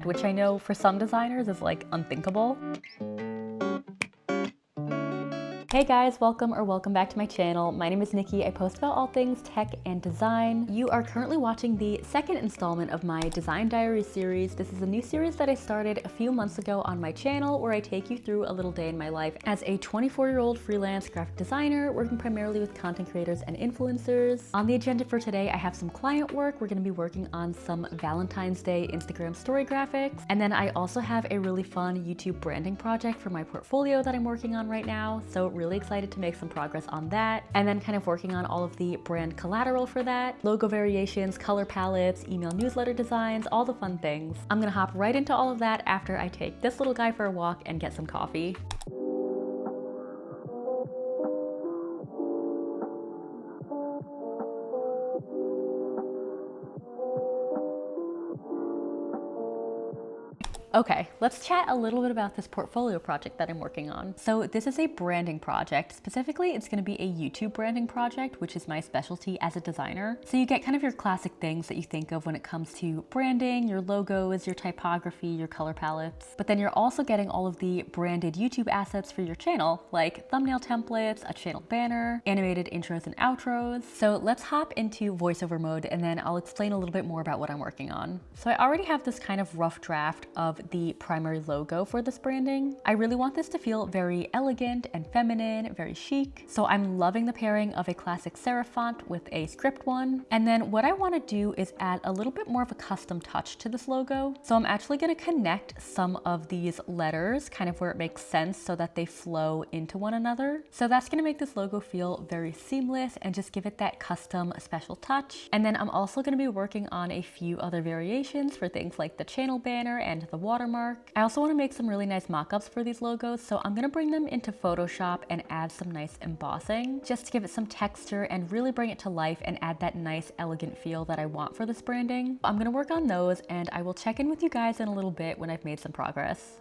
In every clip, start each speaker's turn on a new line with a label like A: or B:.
A: project, which I know for some designers is like unthinkable. Hey guys, welcome back to my channel. My name is Nikki. I post about all things tech and design. You are currently watching the second installment of my Design Diary series. This is a new series that I started a few months ago on my channel where I take you through a little day in my life as a 24-year-old freelance graphic designer working primarily with content creators and influencers. On the agenda for today, I have some client work. We're going to be working on some Valentine's Day Instagram story graphics. And then I also have a really fun YouTube branding project for my portfolio that I'm working on right now. So really excited to make some progress on that, and then kind of working on all of the brand collateral for that, logo variations, color palettes, email newsletter designs, all the fun things. I'm gonna hop right into all of that after I take this little guy for a walk and get some coffee. Okay, let's chat a little bit about this portfolio project that I'm working on. So this is a branding project. Specifically, it's gonna be a YouTube branding project, which is my specialty as a designer. So you get kind of your classic things that you think of when it comes to branding, your logos, your typography, your color palettes. But then you're also getting all of the branded YouTube assets for your channel, like thumbnail templates, a channel banner, animated intros and outros. So let's hop into voiceover mode and then I'll explain a little bit more about what I'm working on. So I already have this kind of rough draft of the primary logo for this branding. I really want this to feel very elegant and feminine, very chic. So I'm loving the pairing of a classic serif font with a script one. And then what I want to do is add a little bit more of a custom touch to this logo. So I'm actually going to connect some of these letters kind of where it makes sense so that they flow into one another. So that's going to make this logo feel very seamless and just give it that custom special touch. And then I'm also going to be working on a few other variations for things like the channel banner and the watermark. I also want to make some really nice mock-ups for these logos, so I'm going to bring them into Photoshop and add some nice embossing just to give it some texture and really bring it to life and add that nice elegant feel that I want for this branding. I'm going to work on those and I will check in with you guys in a little bit when I've made some progress.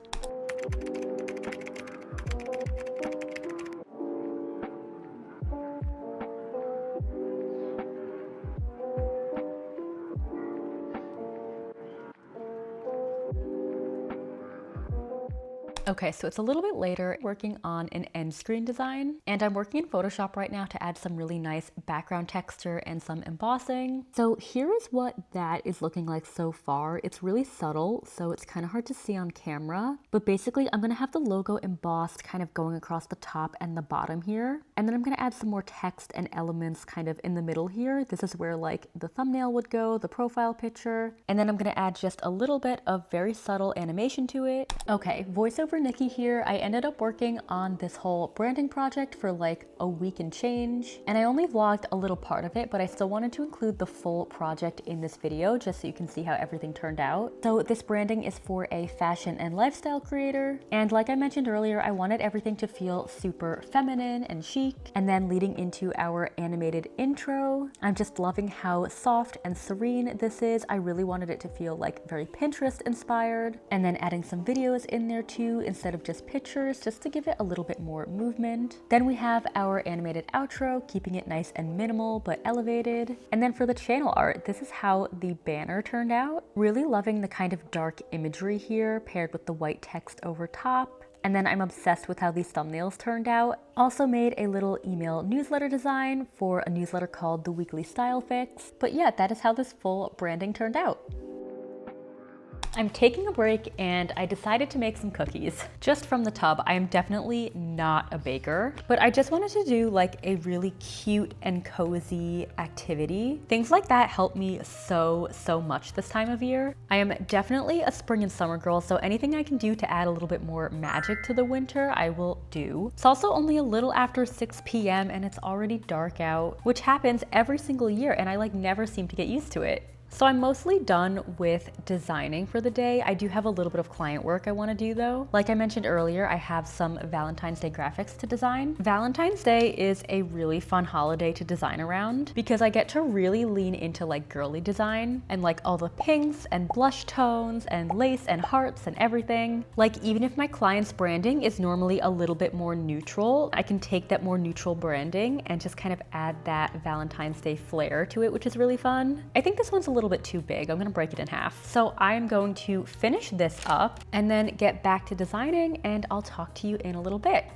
A: Okay, so it's a little bit later, working on an end screen design, and I'm working in Photoshop right now to add some really nice background texture and some embossing. So here is what that is looking like so far. It's really subtle, so it's kind of hard to see on camera, but basically I'm gonna have the logo embossed kind of going across the top and the bottom here. And then I'm gonna add some more text and elements kind of in the middle here. This is where like the thumbnail would go, the profile picture, and then I'm gonna add just a little bit of very subtle animation to it. Okay, voiceover Nikki here. I ended up working on this whole branding project for like a week and change, and I only vlogged a little part of it, but I still wanted to include the full project in this video just so you can see how everything turned out. So this branding is for a fashion and lifestyle creator, and like I mentioned earlier, I wanted everything to feel super feminine and chic. And then leading into our animated intro, I'm just loving how soft and serene this is. I really wanted it to feel like very Pinterest inspired, and then adding some videos in there too instead of just pictures, just to give it a little bit more movement. Then we have our animated outro, keeping it nice and minimal but elevated. And then for the channel art, this is how the banner turned out. Really loving the kind of dark imagery here paired with the white text over top. And then I'm obsessed with how these thumbnails turned out. Also made a little email newsletter design for a newsletter called The Weekly Style Fix. But yeah, that is how this full branding turned out. I'm taking a break and I decided to make some cookies just from the tub. I am definitely not a baker, but I just wanted to do like a really cute and cozy activity. Things like that help me so much this time of year. I am definitely a spring and summer girl, so anything I can do to add a little bit more magic to the winter, I will do. It's also only a little after 6 p.m. and it's already dark out, which happens every single year, and I like never seem to get used to it. So I'm mostly done with designing for the day. I do have a little bit of client work I want to do though. Like I mentioned earlier, I have some Valentine's Day graphics to design. Valentine's Day is a really fun holiday to design around because I get to really lean into like girly design and like all the pinks and blush tones and lace and hearts and everything. Like even if my client's branding is normally a little bit more neutral, I can take that more neutral branding and just kind of add that Valentine's Day flair to it, which is really fun. I think this one's a little little bit too big. I'm gonna break it in half. So I'm going to finish this up and then get back to designing, and I'll talk to you in a little bit.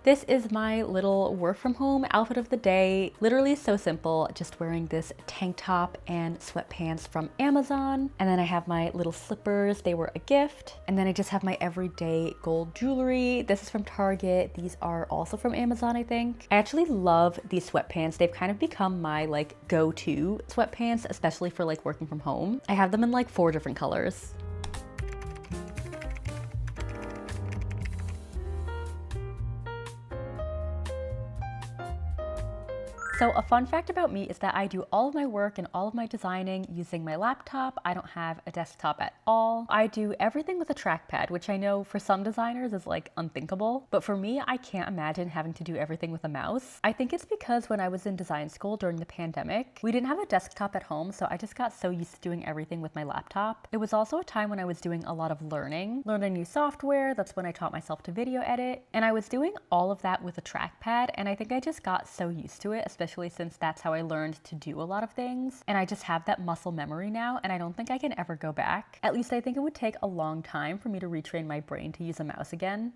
A: This is my little work from home outfit of the day. Literally so simple, just wearing this tank top and sweatpants from Amazon. And then I have my little slippers, they were a gift. And then I just have my everyday gold jewelry. This is from Target. These are also from Amazon, I think. I actually love these sweatpants. They've kind of become my like go-to sweatpants, especially for like working from home. I have them in like 4 different colors. So a fun fact about me is that I do all of my work and all of my designing using my laptop. I don't have a desktop at all. I do everything with a trackpad, which I know for some designers is like unthinkable, but for me, I can't imagine having to do everything with a mouse. I think it's because when I was in design school during the pandemic, we didn't have a desktop at home, so I just got so used to doing everything with my laptop. It was also a time when I was doing a lot of learning new software. That's when I taught myself to video edit, and I was doing all of that with a trackpad, and I think I just got so used to it, especially since that's how I learned to do a lot of things. And I just have that muscle memory now, and I don't think I can ever go back. At least I think it would take a long time for me to retrain my brain to use a mouse again.